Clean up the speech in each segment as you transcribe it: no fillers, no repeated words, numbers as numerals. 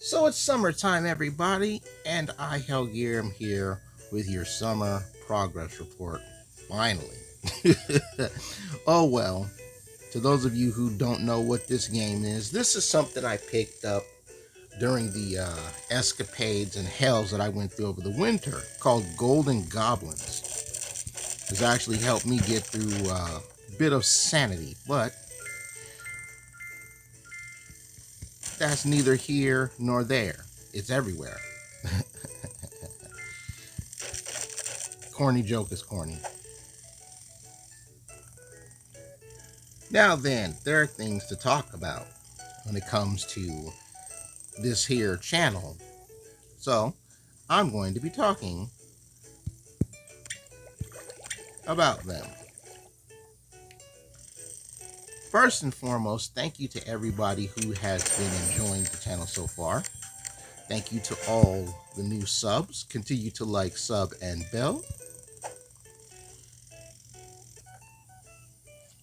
So it's summertime, everybody, and h3llg3ar am here with your summer progress report. Finally. Oh well, to those of you who don't know what this game is, this is something I picked up during the escapades and hells that I went through over the winter called Golden Goblins. It's actually helped me get through a bit of sanity, but that's neither here nor there. It's everywhere. Corny joke is corny. Now then, there are things to talk about when it comes to this here channel. So, I'm going to be talking about them. First and foremost, thank you to everybody who has been enjoying the channel so far. Thank you to all the new subs. Continue to like, sub, and bell.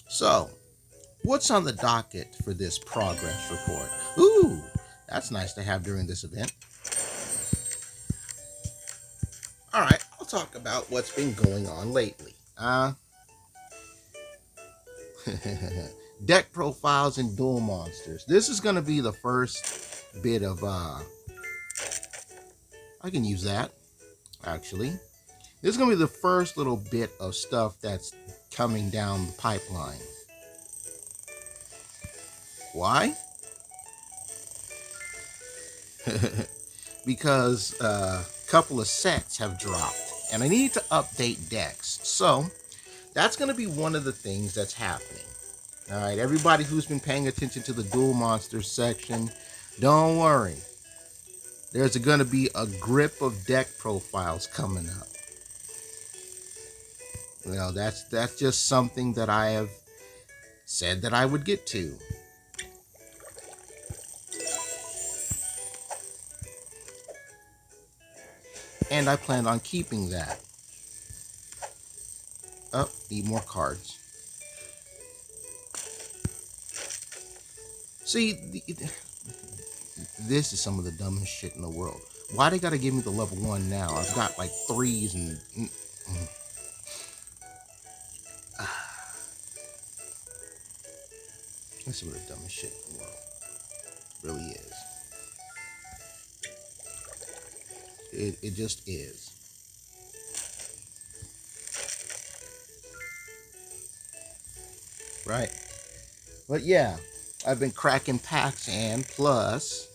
So, what's on the docket for this progress report? Ooh, that's nice to have during this event. All right, I'll talk about what's been going on lately. Deck profiles and duel monsters. This is going to be the first bit of, I can use that, actually. This is going to be the first little bit of stuff that's coming down the pipeline. Why? Because a couple of sets have dropped, and I need to update decks. So, that's going to be one of the things that's happening. All right, everybody who's been paying attention to the duel monsters section, don't worry. There's going to be a grip of deck profiles coming up. Well, that's just something that I have said that I would get to. And I plan on keeping that. Oh, need more cards. See, this is some of the dumbest shit in the world. Why they gotta give me the level 1 now? I've got like 3s and... This is some of the dumbest shit in the world. It really is. It just is. Right. But yeah, I've been cracking packs, and plus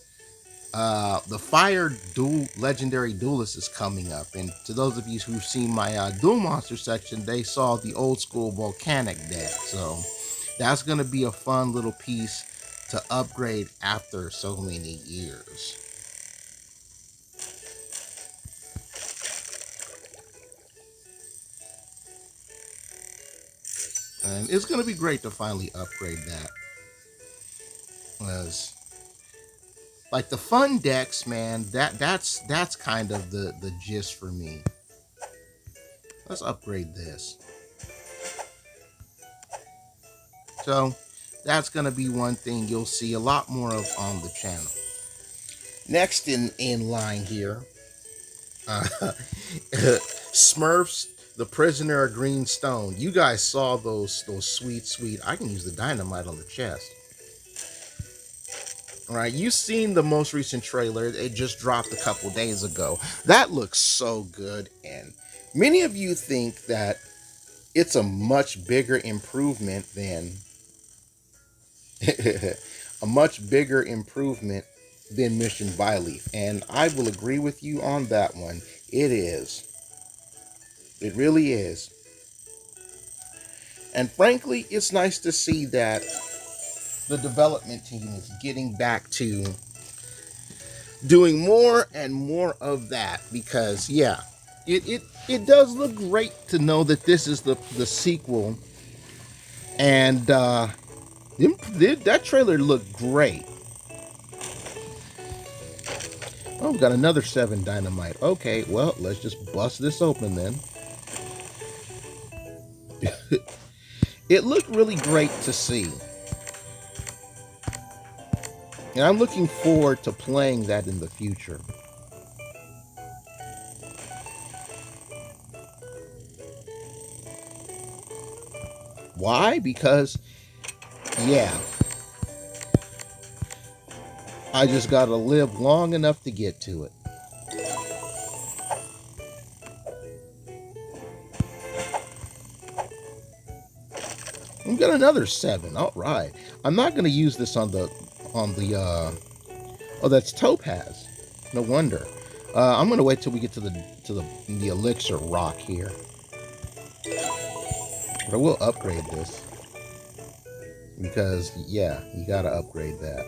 the Fire Legendary Duelist is coming up. And to those of you who've seen my Duel Monster section, they saw the old school Volcanic deck. So that's going to be a fun little piece to upgrade after so many years. And it's going to be great to finally upgrade that. As like the fun decks, man, that's kind of the gist for me. Let's upgrade this. So that's going to be one thing you'll see a lot more of on the channel. Next in line here, Smurfs, the Prisoner of Green Stone. You guys saw those sweet. I can use the dynamite on the chest. All right, you've seen the most recent trailer. It just dropped a couple days ago. That looks so good, and many of you think that it's a much bigger improvement than Mission Byleaf, and I will agree with you on that one. It is. It really is. And frankly, it's nice to see that the development team is getting back to doing more and more of that, because yeah, it does look great to know that this is the sequel, and that trailer looked great. Oh, we got another 7 dynamite. Okay, well, let's just bust this open then. It looked really great to see. And I'm looking forward to playing that in the future. Why? Because, yeah, I just gotta live long enough to get to it. We got another 7. All right. I'm not gonna use this on the. Oh, that's topaz. No wonder. I'm gonna wait till we get to the elixir rock here. But I will upgrade this because yeah, you gotta upgrade that.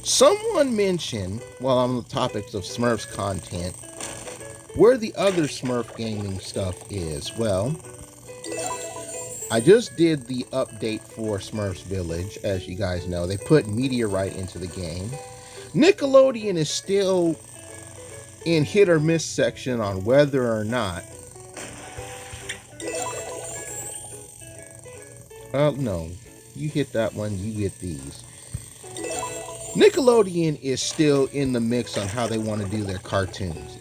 Someone mentioned, while on the topics of Smurfs content, where the other Smurf gaming stuff is. Well, I just did the update for Smurfs Village. As you guys know, they put Meteorite into the game. Nickelodeon is still in hit or miss section on whether or not. No, you hit that one, you get these. Nickelodeon is still in the mix on how they want to do their cartoons.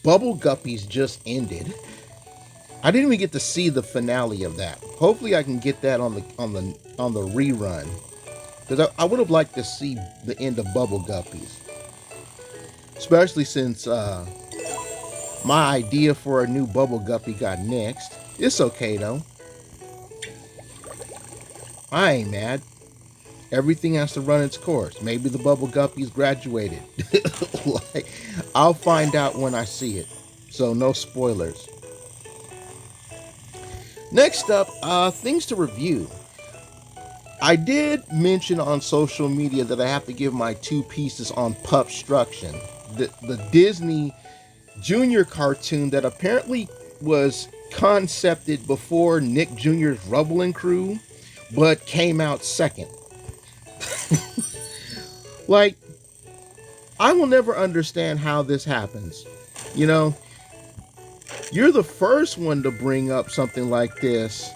Bubble Guppies just ended. I didn't even get to see the finale of that. Hopefully, I can get that on the rerun because I would have liked to see the end of Bubble Guppies, especially since my idea for a new Bubble Guppy got nixed. It's okay though. I ain't mad. Everything has to run its course. Maybe the Bubble Guppies graduated. Like, I'll find out when I see it. So no spoilers. Next up, things to review. I did mention on social media that I have to give my 2 pieces on Pupstruction, the Disney Junior cartoon that apparently was concepted before Nick Jr.'s Rubble and Crew, but came out second. Like, I will never understand how this happens. You know, you're the first one to bring up something like this,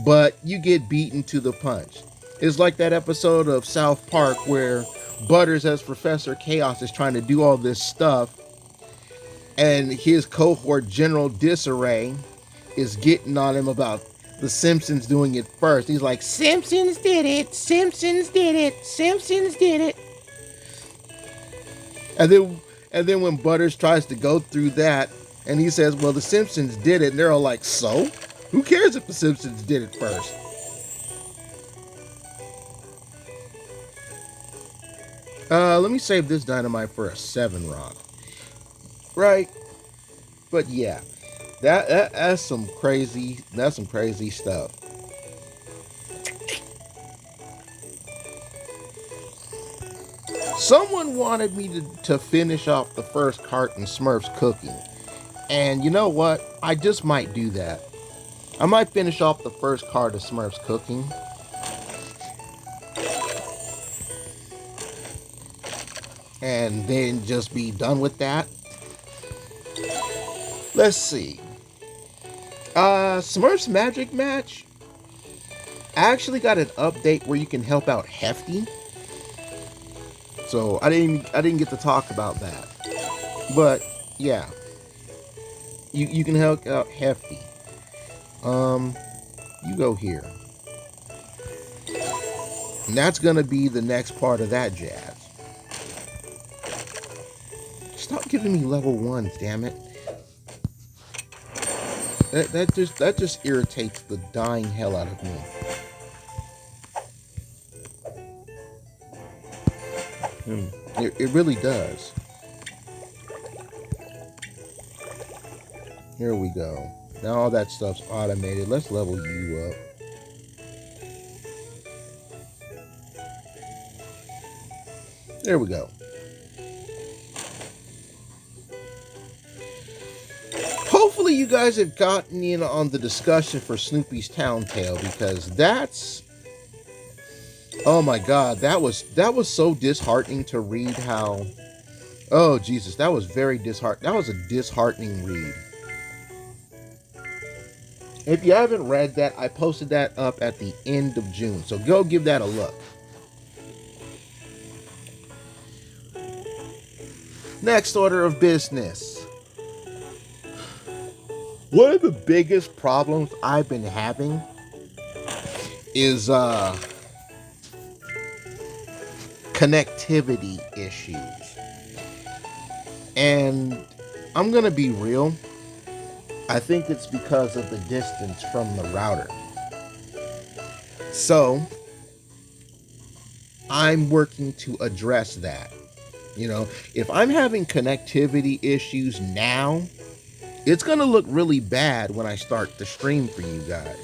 but you get beaten to the punch. It's like that episode of South Park where Butters as Professor Chaos is trying to do all this stuff, and his cohort General Disarray is getting on him about the Simpsons doing it first. He's like, Simpsons did it, Simpsons did it, Simpsons did it. And then when Butters tries to go through that, and he says, well, the Simpsons did it, and they're all like, so? Who cares if the Simpsons did it first? Let me save this dynamite for a 7 rock. Right? But yeah, that's some crazy stuff. Someone wanted me to finish off the first cart in Smurfs cooking. And you know what? I just might do that. I might finish off the first cart of Smurfs cooking. And then just be done with that. Let's see. Smurfs Magic Match actually got an update where you can help out Hefty. So I didn't get to talk about that. But yeah. You can help out Hefty. You go here. And that's gonna be the next part of that jazz. Stop giving me level 1s, damn it. That just irritates the dying hell out of me. It really does. Here we go. Now all that stuff's automated. Let's level you up. There we go. Hopefully you guys have gotten in on the discussion for Snoopy's Town Tale, because that's, oh my god, that was so disheartening to read. How, oh Jesus, that was very disheartening. That was a disheartening read. If you haven't read that, I posted that up at the end of June. So go give that a look. Next order of business. One of the biggest problems I've been having is connectivity issues. And I'm going to be real. I think it's because of the distance from the router. So I'm working to address that. You know, if I'm having connectivity issues now, it's going to look really bad when I start the stream for you guys.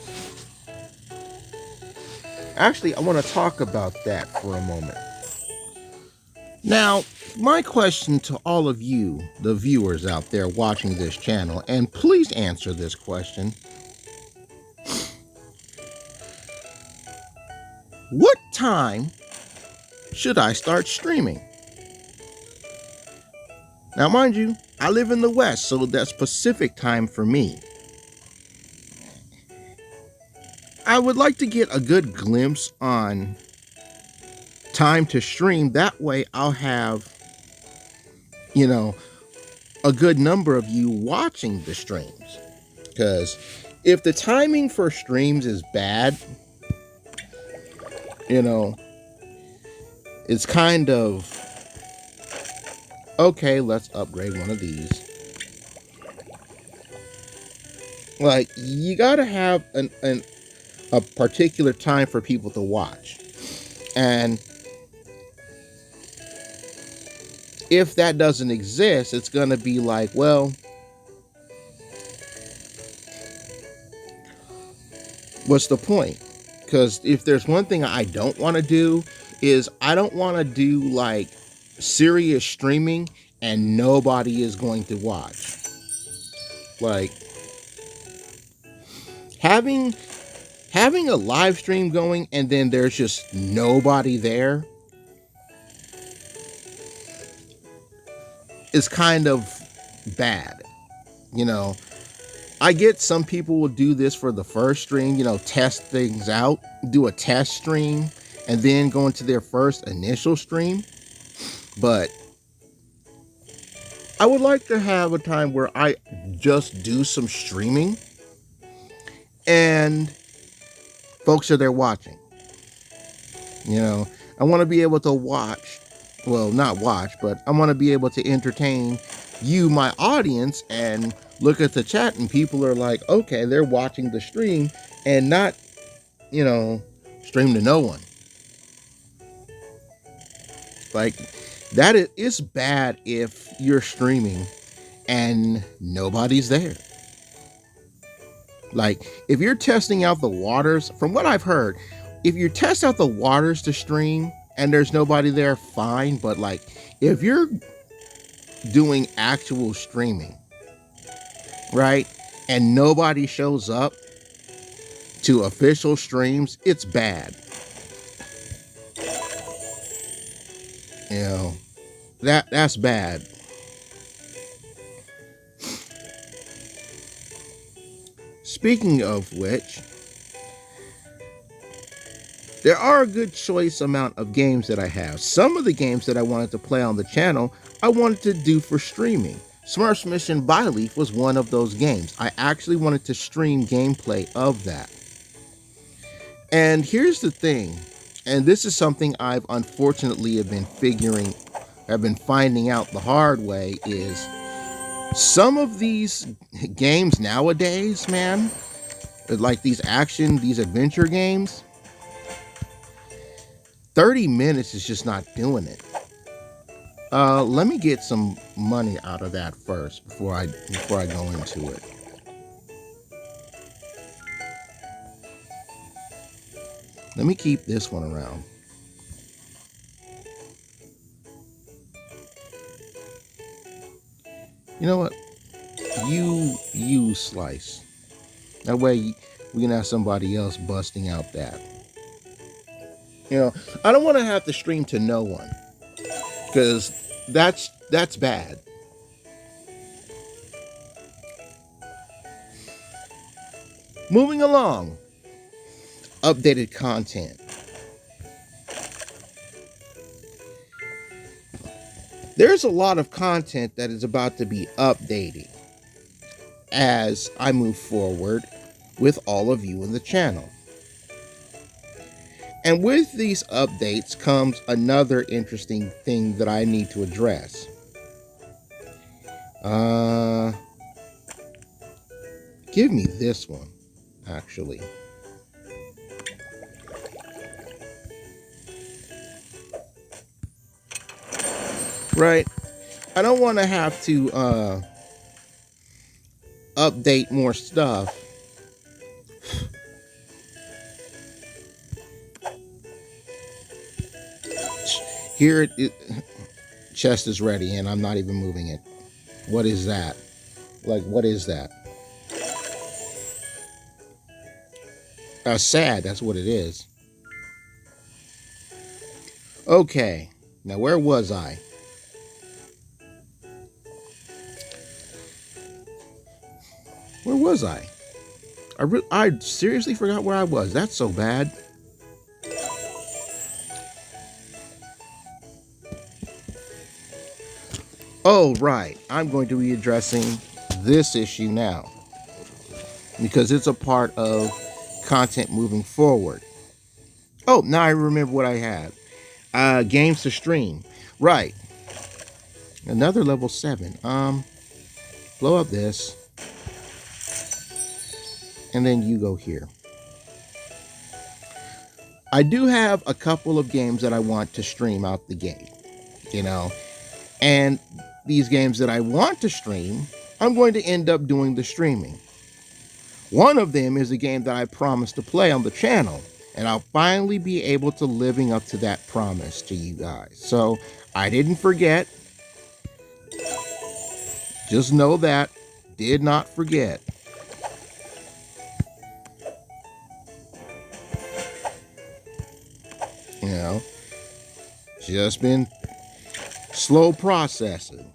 Actually, I want to talk about that for a moment. Now, my question to all of you, the viewers out there watching this channel, and please answer this question. What time should I start streaming? Now, mind you, I live in the West, so that's Pacific time for me. I would like to get a good glimpse on time to stream. That way I'll have, you know, a good number of you watching the streams. Because if the timing for streams is bad, you know, it's kind of, okay, let's upgrade one of these. Like, you gotta have a particular time for people to watch. And if that doesn't exist, it's gonna be like, well, what's the point? Because if there's one thing I don't want to do is I don't want to do like serious streaming and nobody is going to watch. Like having a live stream going and then there's just nobody there is kind of bad. You know, I get some people will do this for the first stream, you know, test things out, do a test stream, and then go into their first initial stream. But I would like to have a time where I just do some streaming and folks are there watching. You know, I want to be able to watch, well, not watch, but I want to be able to entertain you, my audience, and look at the chat and people are like, okay, they're watching the stream and not, you know, stream to no one. Like that is bad if you're streaming and nobody's there. Like if you're testing out the waters, from what I've heard, if you test out the waters to stream and there's nobody there, fine. But like if you're doing actual streaming, right, and nobody shows up to official streams, it's bad. You know, that's bad. Speaking of which, there are a good choice amount of games that I have. Some of the games that I wanted to play on the channel, I wanted to do for streaming. Smurfs Mission Byleaf was one of those games. I actually wanted to stream gameplay of that. And here's the thing, and this is something I've unfortunately have been finding out the hard way, is some of these games nowadays, man, like these adventure games, 30 minutes is just not doing it. Let me get some money out of that first before I go into it. Let me keep this one around. You know what? You slice. That way we can have somebody else busting out that. You know, I don't want to have to stream to no one, because that's bad. Moving along, updated content. There's a lot of content that is about to be updated as I move forward with all of you in the channel. And with these updates comes another interesting thing that I need to address. Give me this one, actually. Right. I don't want to have to update more stuff. Here chest is ready and I'm not even moving it. What is that? Like, what is that? Sad, that's what it is. Okay, now where was I? Where was I? I seriously forgot where I was. That's so bad. Oh, right. I'm going to be addressing this issue now because it's a part of content moving forward. Oh, now I remember what I had. Games to stream. Right. Another level 7. Blow up this. And then you go here. I do have a couple of games that I want to stream out the gate, you know, and these games that I want to stream, I'm going to end up doing the streaming. One of them is a game that I promised to play on the channel, and I'll finally be able to living up to that promise to you guys. So I didn't forget. Just know that. Did not forget. You know, just been slow processing.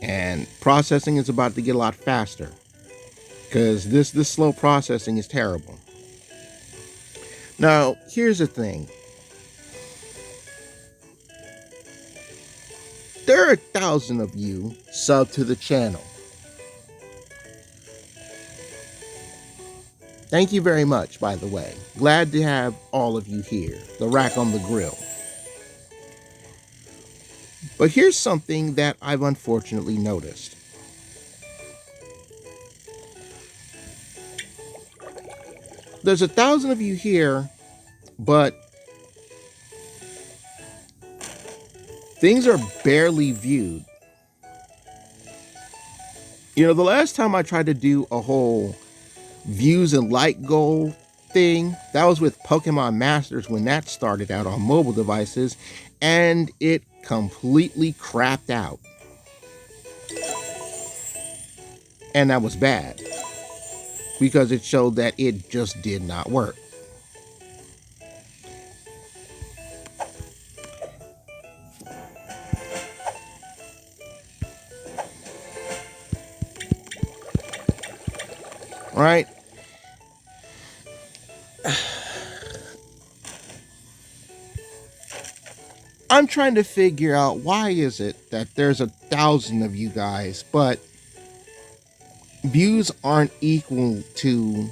And processing is about to get a lot faster. Because this slow processing is terrible. Now, here's the thing. There are 1,000 of you subbed to the channel. Thank you very much, by the way. Glad to have all of you here. The rack on the grill. But here's something that I've unfortunately noticed. There's 1,000 of you here, but things are barely viewed. You know, the last time I tried to do a whole views and like goal thing, that was with Pokemon Masters when that started out on mobile devices, and it completely crapped out. And that was bad because it showed that it just did not work. Right? I'm trying to figure out why is it that there's 1,000 of you guys, but views aren't equal to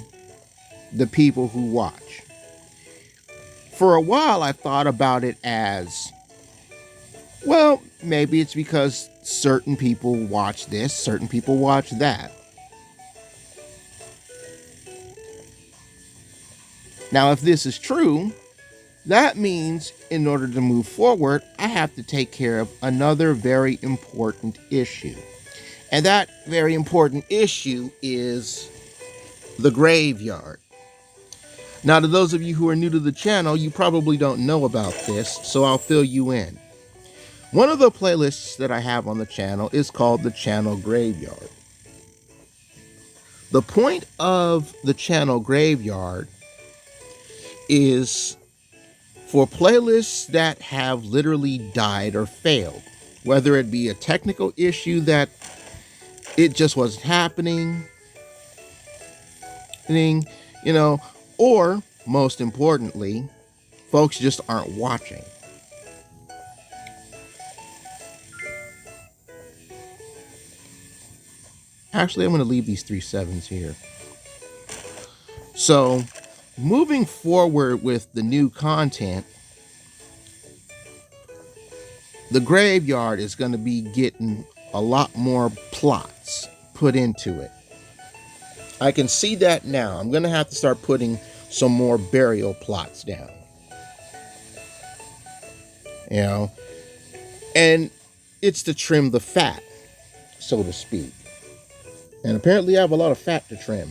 the people who watch. For a while, I thought about it as, well, maybe it's because certain people watch this, certain people watch that. Now, if this is true, that means in order to move forward, I have to take care of another very important issue. And that very important issue is the graveyard. Now, to those of you who are new to the channel, you probably don't know about this, so I'll fill you in. One of the playlists that I have on the channel is called the Channel Graveyard. The point of the Channel Graveyard is for playlists that have literally died or failed, whether it be a technical issue that it just wasn't happening, listening, you know, or most importantly, folks just aren't watching. Actually, I'm going to leave these 3 7s here. So, moving forward with the new content, the graveyard is going to be getting a lot more plots put into it. I can see that now. I'm going to have to start putting some more burial plots down. You know, and it's to trim the fat, so to speak. And apparently I have a lot of fat to trim.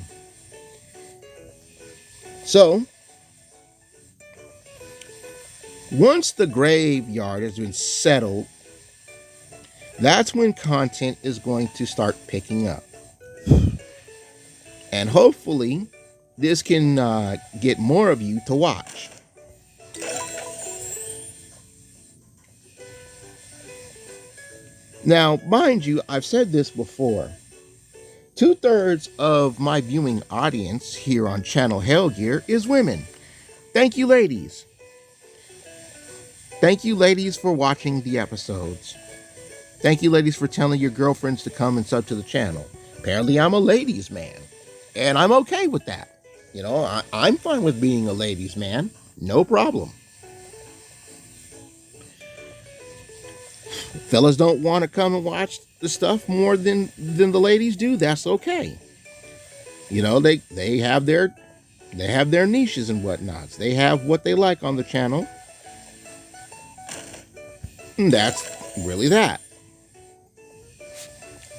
So, once the graveyard has been settled, that's when content is going to start picking up. And hopefully, this can get more of you to watch. Now, mind you, I've said this before. 2/3 of my viewing audience here on Channel Hellgear is women. Thank you, ladies. Thank you, ladies, for watching the episodes. Thank you, ladies, for telling your girlfriends to come and sub to the channel. Apparently, I'm a ladies' man, and I'm okay with that. You know, I'm fine with being a ladies' man. No problem. Fellas don't want to come and watch the stuff more than the ladies do. That's okay. You know, they have their niches and whatnots. They have what they like on the channel. And that's really that.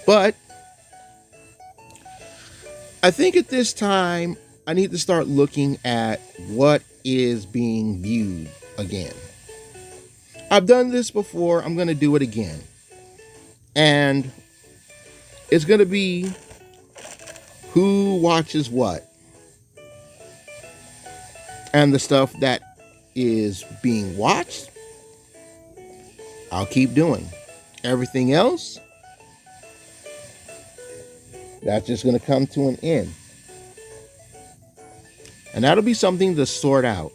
But I think at this time, I need to start looking at what is being viewed again. I've done this before. I'm going to do it again. And it's going to be who watches what. And the stuff that is being watched, I'll keep doing. Everything else, that's just going to come to an end. And that'll be something to sort out.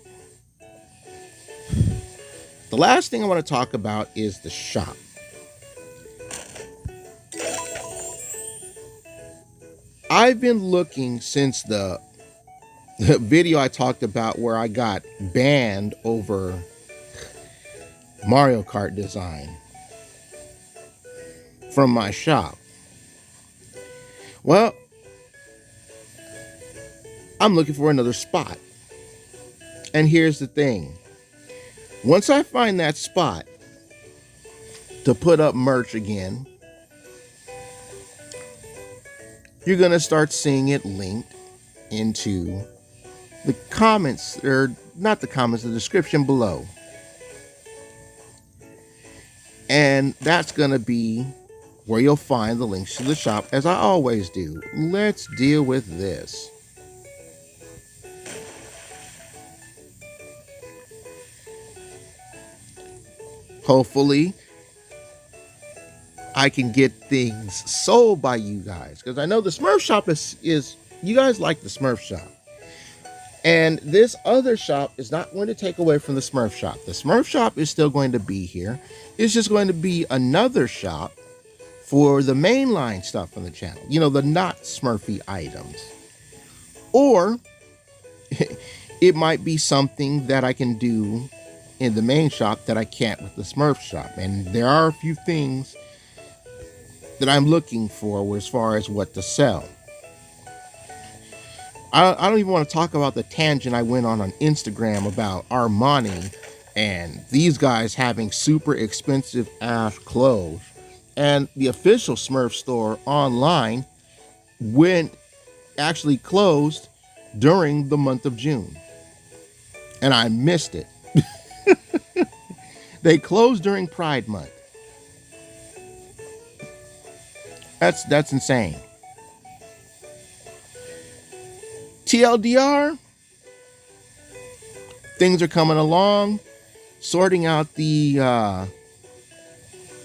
The last thing I want to talk about is the shop. I've been looking since the video I talked about where I got banned over Mario Kart design from my shop. Well, I'm looking for another spot. And here's the thing. Once I find that spot to put up merch again, you're going to start seeing it linked into the comments, or not the comments, the description below. And that's going to be where you'll find the links to the shop, as I always do. Let's deal with this. Hopefully, I can get things sold by you guys, because I know the Smurf shop is you guys like the Smurf shop. And this other shop is not going to take away from the Smurf shop. The Smurf shop is still going to be here. It's just going to be another shop for the mainline stuff on the channel. You know, the not Smurfy items. Or it might be something that I can do in the main shop that I can't with the Smurf shop. And there are a few things that I'm looking for as far as what to sell. I don't even want to talk about the tangent I went on Instagram about Armani and these guys having super expensive ass clothes. And the official Smurf store online actually closed during the month of June. And I missed it. They closed during Pride Month. That's insane. TLDR, things are coming along, sorting out the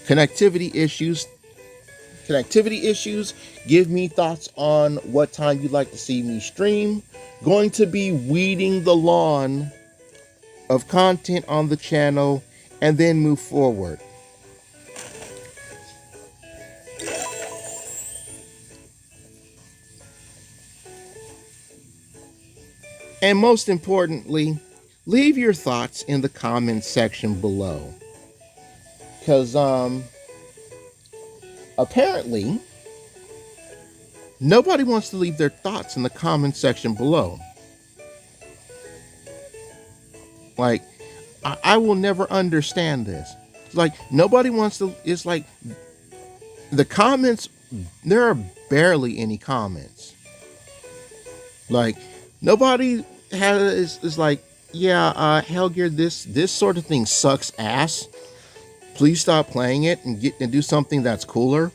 connectivity issues. connectivity issues, give me thoughts on what time you'd like to see me stream. Going to be weeding the lawn of content on the channel and then move forward. And most importantly, leave your thoughts in the comments section below. Because apparently nobody wants to leave their thoughts in the comment section below. Like, I will never understand this. It's like nobody wants to, it's like the comments, there are barely any comments. Like, nobody is like, yeah, h3llg3ar, this sort of thing sucks ass. Please stop playing it and do something that's cooler.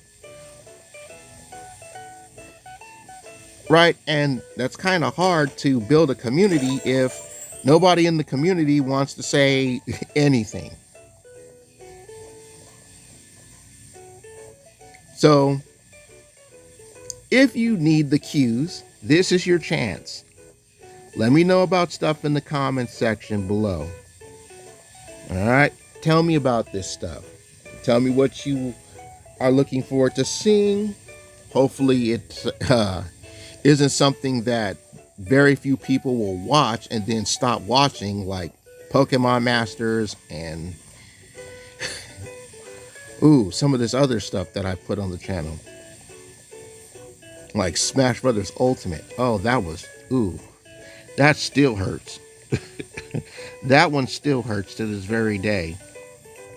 Right? And that's kind of hard to build a community if nobody in the community wants to say anything. So, if you need the cues, this is your chance. Let me know about stuff in the comments section below. All right? Tell me about this stuff. Tell me what you are looking forward to seeing. Hopefully it isn't something that very few people will watch and then stop watching, like Pokemon Masters and some of this other stuff that I put on the channel. Like Smash Brothers Ultimate. Oh, that still hurts. That one still hurts to this very day.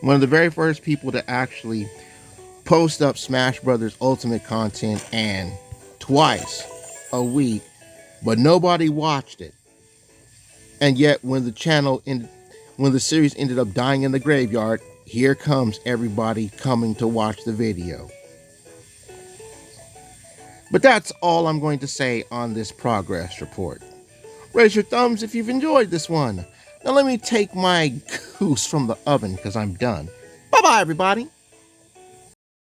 One of the very first people to actually post up Smash Brothers Ultimate content, and twice a week, but nobody watched it. And yet when the series ended up dying in the graveyard, here comes everybody coming to watch the video. But that's all I'm going to say on this progress report. Raise your thumbs if you've enjoyed this one. Now let me take my goose from the oven because I'm done. Bye-bye, everybody.